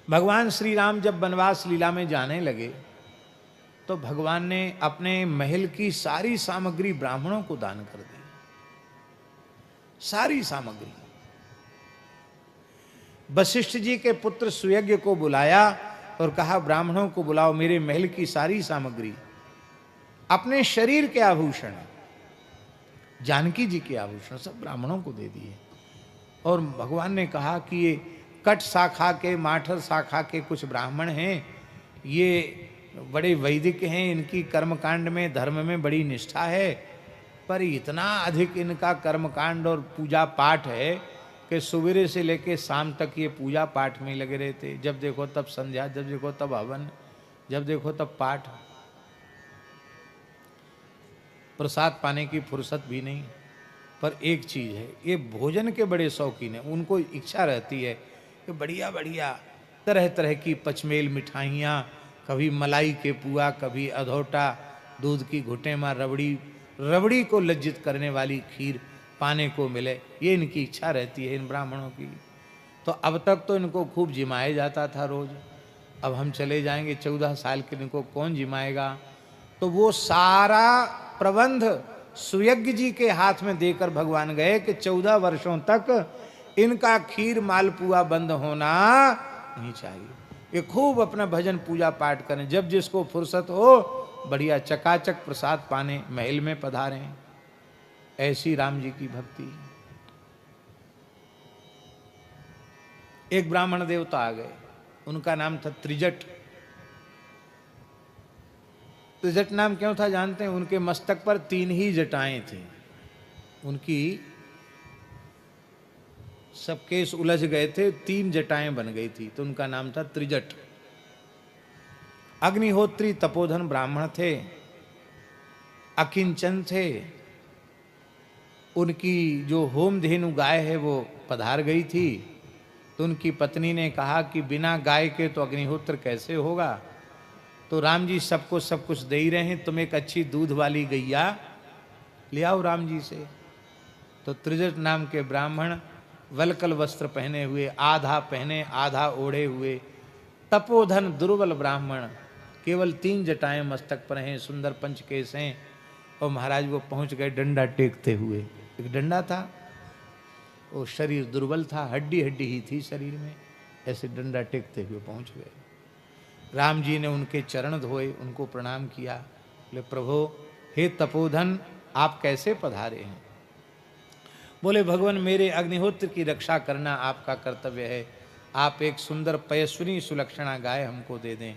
भगवान श्री राम जब वनवास लीला में जाने लगे तो भगवान ने अपने महल की सारी सामग्री ब्राह्मणों को दान कर दी। सारी सामग्री। वशिष्ठ जी के पुत्र सुयज्ञ को बुलाया और कहा ब्राह्मणों को बुलाओ, मेरे महल की सारी सामग्री, अपने शरीर के आभूषण, जानकी जी के आभूषण सब ब्राह्मणों को दे दिए। और भगवान ने कहा कि ये कट शाखा के, माठर शाखा के कुछ ब्राह्मण हैं, ये बड़े वैदिक हैं, इनकी कर्मकांड में, धर्म में बड़ी निष्ठा है, पर इतना अधिक इनका कर्मकांड और पूजा पाठ है कि सवेरे से लेकर शाम तक ये पूजा पाठ में लगे रहते। जब देखो तब संध्या, जब देखो तब हवन, जब देखो तब पाठ। प्रसाद पाने की फुर्सत भी नहीं। पर एक चीज है, ये भोजन के बड़े शौकीन है। उनको इच्छा रहती है कि बढ़िया बढ़िया तरह तरह की पचमेल मिठाइयाँ, कभी मलाई के पुआ, कभी अधौटा, दूध की घुटे में रबड़ी, रबड़ी को लज्जित करने वाली खीर पाने को मिले, ये इनकी इच्छा रहती है इन ब्राह्मणों की। तो अब तक तो इनको खूब जिमाया जाता था रोज, अब हम चले जाएंगे 14 साल के, इनको कौन जिमाएगा। तो वो सारा प्रबंध सुयज्ञ जी के हाथ में देकर भगवान गए कि 14 वर्षों तक इनका खीर मालपुआ बंद होना नहीं चाहिए। ये खूब अपना भजन पूजा पाठ करें, जब जिसको फुर्सत हो बढ़िया चकाचक प्रसाद पाने महल में पधारें। ऐसी राम जी की भक्ति। एक ब्राह्मण देवता आ गए, उनका नाम था त्रिजट। त्रिजट नाम क्यों था जानते हैं? उनके मस्तक पर 3 ही जटाएं थी, उनकी सब केस उलझ गए थे, 3 जटाएं बन गई थी, तो उनका नाम था त्रिजट। अग्निहोत्री तपोधन ब्राह्मण थे, अकिंचन थे। उनकी जो होम धेनु गाय है वो पधार गई थी, तो उनकी पत्नी ने कहा कि बिना गाय के तो अग्निहोत्र कैसे होगा। तो राम जी सबको सब कुछ दे ही रहे हैं, तुम एक अच्छी दूध वाली गैया ले आओ राम जी से। तो त्रिजट नाम के ब्राह्मण वलकल वस्त्र पहने हुए, आधा पहने आधा ओढ़े हुए, तपोधन दुर्बल ब्राह्मण, केवल 3 जटाएं मस्तक पर हैं, सुंदर पंचकेश हैं। और महाराज वो पहुंच गए डंडा टेकते हुए। एक डंडा था, वो शरीर दुर्बल था, हड्डी हड्डी ही थी शरीर में, ऐसे डंडा टेकते हुए पहुंच गए। राम जी ने उनके चरण धोए, उनको प्रणाम किया। बोले प्रभु, हे तपोधन, आप कैसे पधारे हैं? बोले भगवान, मेरे अग्निहोत्र की रक्षा करना आपका कर्तव्य है, आप एक सुंदर पयस्विनी सुलक्षणा गाय हमको दे दें।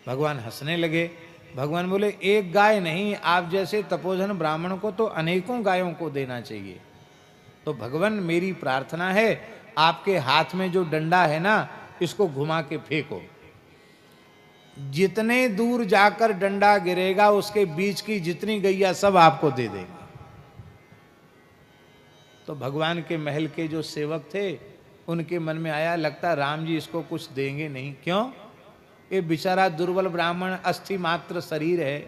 भगवान हंसने लगे। भगवान बोले एक गाय नहीं, आप जैसे तपोधन ब्राह्मण को तो अनेकों गायों को देना चाहिए। तो भगवान मेरी प्रार्थना है, आपके हाथ में जो डंडा है ना, इसको घुमा के फेंको, जितने दूर जाकर डंडा गिरेगा उसके बीच की जितनी गैया सब आपको दे देंगे। तो भगवान के महल के जो सेवक थे उनके मन में आया, लगता राम जी इसको कुछ देंगे नहीं। क्यों? ये बेचारा दुर्बल ब्राह्मण, अस्थि मात्र शरीर है,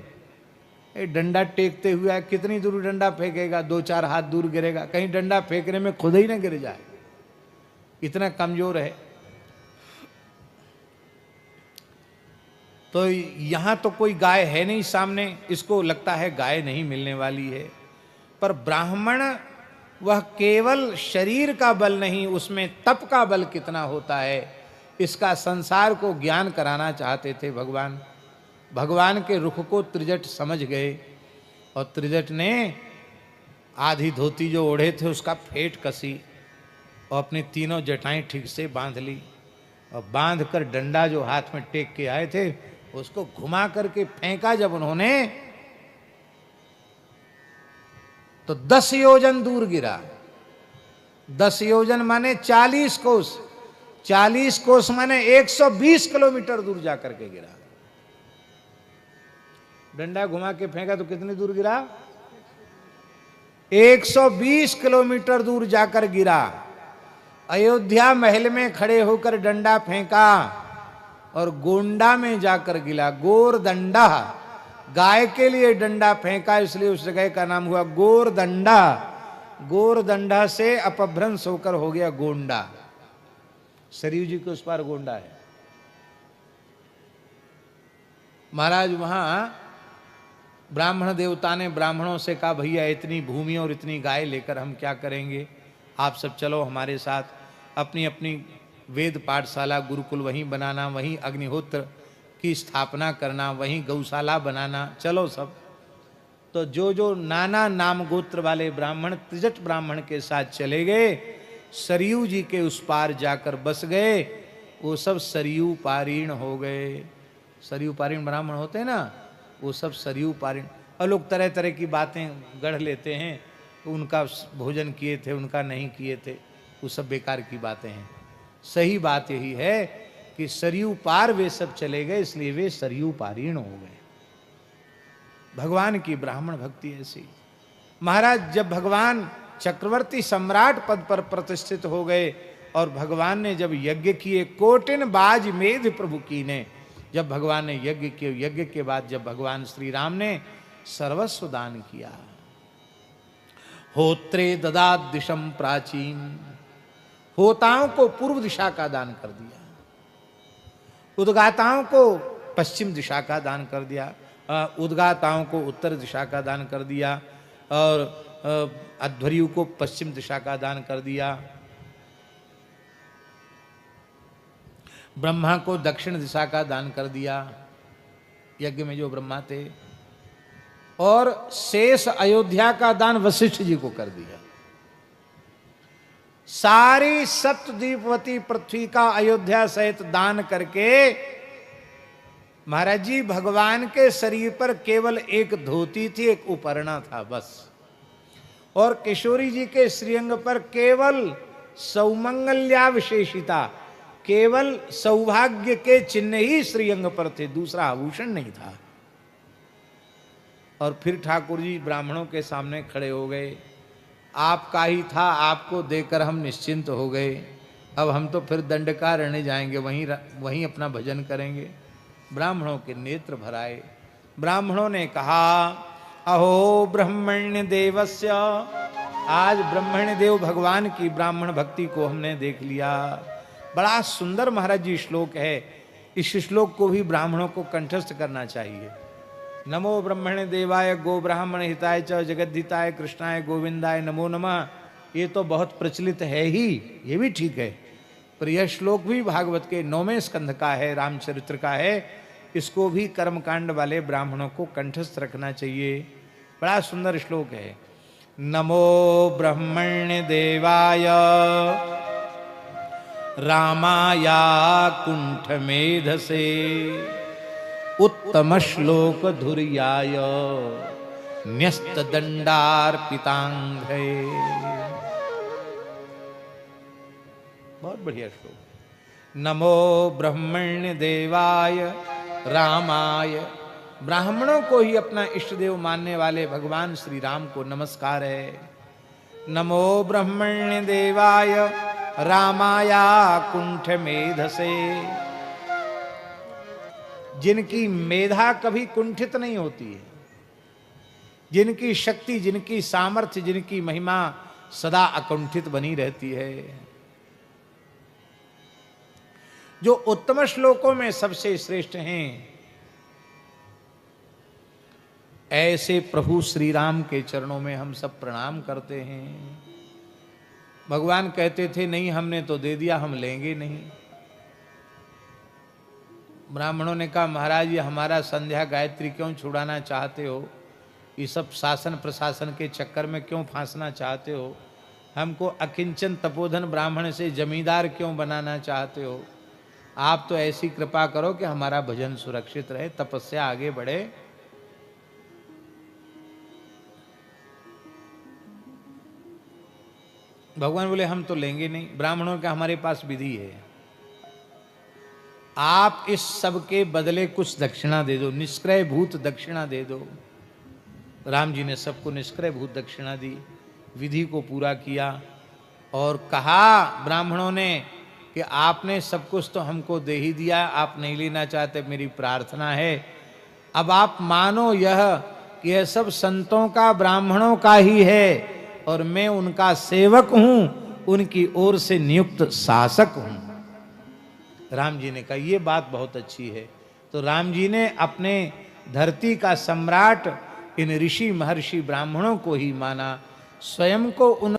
ये डंडा टेकते हुए कितनी दूर डंडा फेंकेगा? 2-4 हाथ दूर गिरेगा, कहीं डंडा फेंकने में खुद ही ना गिर जाए, इतना कमजोर है। तो यहां तो कोई गाय है नहीं सामने, इसको लगता है गाय नहीं मिलने वाली है। पर ब्राह्मण वह केवल शरीर का बल नहीं, उसमें तप का बल कितना होता है, इसका संसार को ज्ञान कराना चाहते थे भगवान। भगवान के रुख को त्रिजट समझ गए और त्रिजट ने आधी धोती जो ओढ़े थे उसका फेंट कसी और अपनी 3 जटाएं ठीक से बांध ली, और बांध कर डंडा जो हाथ में टेक के आए थे उसको घुमा करके फेंका जब उन्होंने, तो 10 योजन दूर गिरा। 10 योजन माने 40 कोस, 40 कोस माने 120 किलोमीटर दूर जाकर के गिरा। डंडा घुमा के फेंका तो कितनी दूर गिरा? 120 किलोमीटर दूर जाकर गिरा। अयोध्या महल में खड़े होकर डंडा फेंका और गोंडा में जाकर गिरा। गोरदंडा, गाय के लिए डंडा फेंका, इसलिए उस जगह का नाम हुआ गोरदंडा। गोरदंडा से अपभ्रंश होकर हो गया गोंडा। सरयू जी के उस पार गोंडा है। महाराज वहां ब्राह्मण देवता ने ब्राह्मणों से कहा, भैया इतनी भूमि और इतनी गाय लेकर हम क्या करेंगे, आप सब चलो हमारे साथ, अपनी अपनी वेद पाठशाला गुरुकुल वहीं बनाना, वहीं अग्निहोत्र की स्थापना करना, वहीं गौशाला बनाना, चलो सब। तो जो जो नाना नाम गोत्र वाले ब्राह्मण त्रिजट ब्राह्मण के साथ चले गए, सरयू जी के उस पार जाकर बस गए, वो सब सरयू पारीण हो गए। सरयू पारीण ब्राह्मण होते हैं ना, वो सब सरयू पारीण। और लोग तरह तरह की बातें गढ़ लेते हैं, उनका भोजन किए थे, उनका नहीं किए थे, वो सब बेकार की बातें हैं। सही बात यही है कि सरयू पार वे सब चले गए, इसलिए वे सरयू पारीण हो गए। भगवान की ब्राह्मण भक्ति ऐसी। महाराज जब भगवान चक्रवर्ती सम्राट पद पर प्रतिष्ठित हो गए और भगवान ने जब यज्ञ किए, कोटिन बाज मेध प्रभु की ने, जब भगवान ने यज्ञ किए, यज्ञ के बाद जब भगवान श्री राम ने सर्वस्व दान किया, होत्रे ददात दिशम प्राचीन, होताओं को पूर्व दिशा का दान कर दिया, उद्गाताओं को पश्चिम दिशा का दान कर दिया, उद्गाताओं को उत्तर दिशा का दान कर दिया, और अध्वर्यु को पश्चिम दिशा का दान कर दिया, ब्रह्मा को दक्षिण दिशा का दान कर दिया, यज्ञ में जो ब्रह्मा थे, और शेष अयोध्या का दान वशिष्ठ जी को कर दिया। सारी सप्तद्वीपवती पृथ्वी का अयोध्या सहित दान करके महाराज जी भगवान के शरीर पर केवल एक धोती थी, एक उपरणा था बस, और किशोरी जी के श्रीअंग पर केवल सौमंगल्या विशेषिता, केवल सौभाग्य के चिन्ह ही श्रीअंग पर थे, दूसरा आभूषण नहीं था। और फिर ठाकुर जी ब्राह्मणों के सामने खड़े हो गए, आपका ही था, आपको देकर हम निश्चिंत हो गए, अब हम तो फिर दंडकारण्य जाएंगे, वहीं अपना भजन करेंगे। ब्राह्मणों के नेत्र भराए। ब्राह्मणों ने कहा, अहो ब्रह्मण्य देवस्य, आज ब्रह्मण्य देव भगवान की ब्राह्मण भक्ति को हमने देख लिया। बड़ा सुंदर महाराज जी श्लोक है, इस श्लोक को भी ब्राह्मणों को कंठस्थ करना चाहिए। नमो ब्रह्मण्य देवाय गो ब्राह्मण हिताय च जगद्धिताय कृष्णाय गोविंदाय नमो नमः, ये तो बहुत प्रचलित है ही, ये भी ठीक है, पर यह श्लोक भी भागवत के 9वें स्कंध का है, रामचरित्र का है, इसको भी कर्मकांड वाले ब्राह्मणों को कंठस्थ रखना चाहिए। बड़ा सुंदर श्लोक है। नमो ब्रह्मण्य देवाय रामाया कुंठ मेधसे उत्तम श्लोक धुर्याय न्यस्त दंडार्पितांघ्रे। बहुत बढ़िया श्लोक। नमो ब्रह्मण्य देवाय रामाय, ब्राह्मणों को ही अपना इष्ट देव मानने वाले भगवान श्री राम को नमस्कार है। नमो ब्रह्मण्य देवाय रामाया कुंठ मेधसे, जिनकी मेधा कभी कुंठित नहीं होती है, जिनकी शक्ति, जिनकी सामर्थ्य, जिनकी महिमा सदा अकुंठित बनी रहती है, जो उत्तम श्लोकों में सबसे श्रेष्ठ हैं, ऐसे प्रभु श्री राम के चरणों में हम सब प्रणाम करते हैं। भगवान कहते थे, नहीं हमने तो दे दिया, हम लेंगे नहीं। ब्राह्मणों ने कहा, महाराज ये हमारा संध्या गायत्री क्यों छुड़ाना चाहते हो, ये सब शासन प्रशासन के चक्कर में क्यों फांसना चाहते हो, हमको अकिंचन तपोधन ब्राह्मण से जमींदार क्यों बनाना चाहते हो, आप तो ऐसी कृपा करो कि हमारा भजन सुरक्षित रहे, तपस्या आगे बढ़े। भगवान बोले, हम तो लेंगे नहीं, ब्राह्मणों का हमारे पास विधि है, आप इस सब के बदले कुछ दक्षिणा दे दो, निष्क्रय भूत दक्षिणा दे दो। राम जी ने सबको निष्क्रय भूत दक्षिणा दी, विधि को पूरा किया और कहा ब्राह्मणों ने कि आपने सब कुछ तो हमको दे ही दिया, आप नहीं लेना चाहते, मेरी प्रार्थना है अब आप मानो यह कि यह सब संतों का ब्राह्मणों का ही है और मैं उनका सेवक हूं, उनकी ओर से नियुक्त शासक हूं। राम जी ने कहा, यह बात बहुत अच्छी है, तो राम जी ने अपने धरती का सम्राट इन ऋषि महर्षि ब्राह्मणों को ही माना, स्वयं को उन